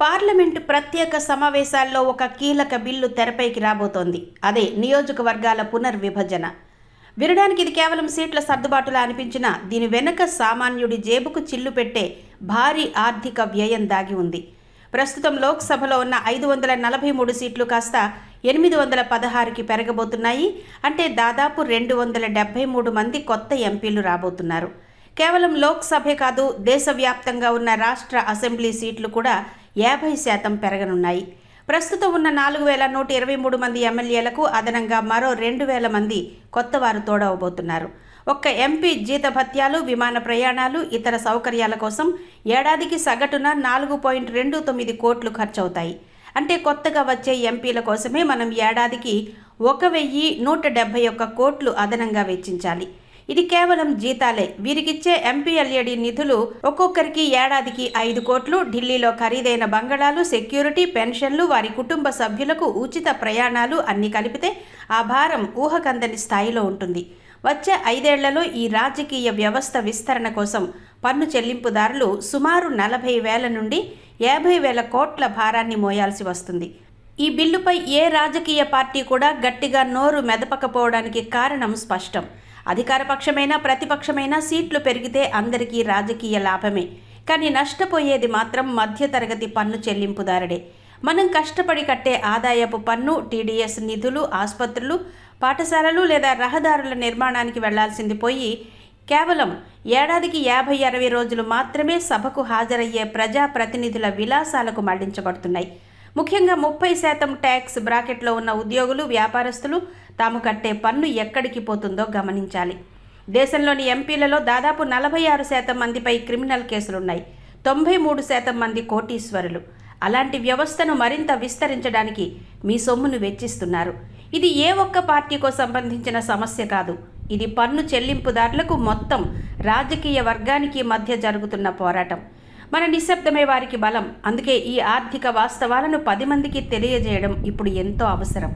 Parliament ప్రత్యేక సమావేశాల్లో ఒక కీలక బిల్లు తెరపైకి రాబోతోంది. అదే నియోజకవర్గాల పునర్విభజన. వినడానికి ఇది కేవలం సీట్ల సర్దుబాటులా అనిపించినా దీని వెనుక సామాన్యుడి జేబుకు చిల్లు పెట్టే భారీ ఆర్థిక వ్యయం దాగి ఉంది. ప్రస్తుతం లోక్సభలో ఉన్న 543 సీట్లు కాస్త 816కి పెరగబోతున్నాయి. అంటే దాదాపు 273 మంది కొత్త ఎంపీలు రాబోతున్నారు. కేవలం లోక్సభే కాదు, దేశవ్యాప్తంగా ఉన్న రాష్ట్ర అసెంబ్లీ సీట్లు కూడా 50% పెరగనున్నాయి. ప్రస్తుతం ఉన్న 4123 మంది ఎమ్మెల్యేలకు అదనంగా మరో 2000 మంది కొత్తవారు తోడవబోతున్నారు. ఒక్క ఎంపీ జీతభత్యాలు, విమాన ప్రయాణాలు, ఇతర సౌకర్యాల కోసం ఏడాదికి సగటున 4.29 కోట్లు ఖర్చవుతాయి. అంటే కొత్తగా వచ్చే ఎంపీల కోసమే మనం ఏడాదికి 1171 కోట్లు అదనంగా వెచ్చించాలి. ఇది కేవలం జీతాలే. వీరికిచ్చే ఎంపీఎల్ఏడి నిధులు ఒక్కొక్కరికి ఏడాదికి 5 కోట్లు. ఢిల్లీలో ఖరీదైన బంగళాలు, సెక్యూరిటీ, పెన్షన్లు, వారి కుటుంబ సభ్యులకు ఉచిత ప్రయాణాలు అన్నీ కలిపితే ఆ భారం ఊహకందని స్థాయిలో ఉంటుంది. వచ్చే 5 ఏళ్లలో ఈ రాజకీయ వ్యవస్థ విస్తరణ కోసం పన్ను చెల్లింపుదారులు సుమారు 40,000 నుండి 50,000 కోట్ల భారాన్ని మోయాల్సి వస్తుంది. ఈ బిల్లుపై ఏ రాజకీయ పార్టీ కూడా గట్టిగా నోరు మెదపకపోవడానికి కారణం స్పష్టం. అధికారపక్షమైనా ప్రతిపక్షమైనా సీట్లు పెరిగితే అందరికీ రాజకీయ లాభమే. కానీ నష్టపోయేది మాత్రం మధ్యతరగతి పన్ను చెల్లింపుదారుడే. మనం కష్టపడి కట్టే ఆదాయపు పన్ను, టీడీఎస్ నిధులు, ఆసుపత్రులు, పాఠశాలలు లేదా రహదారుల నిర్మాణానికి వెళ్లాల్సింది పోయి కేవలం ఏడాదికి 50-60 రోజులు మాత్రమే సభకు హాజరయ్యే ప్రజాప్రతినిధుల విలాసాలకు మళ్లించబడుతున్నాయి. ముఖ్యంగా 30% ట్యాక్స్ బ్రాకెట్లో ఉన్న ఉద్యోగులు, వ్యాపారస్తులు తాము కట్టే పన్ను ఎక్కడికి పోతుందో గమనించాలి. దేశంలోని ఎంపీలలో దాదాపు 46% మందిపై క్రిమినల్ కేసులున్నాయి. 93% మంది కోటీశ్వరులు. అలాంటి వ్యవస్థను మరింత విస్తరించడానికి మీ సొమ్మును వెచ్చిస్తున్నారు. ఇది ఏ ఒక్క పార్టీకో సంబంధించిన సమస్య కాదు. ఇది పన్ను చెల్లింపుదారులకు, మొత్తం రాజకీయ వర్గానికి మధ్య జరుగుతున్న పోరాటం. మన నిశ్శబ్దమే వారికి బలం. అందుకే ఈ ఆర్థిక వాస్తవాలను 10 మందికి తెలియజేయడం ఇప్పుడు ఎంతో అవసరం.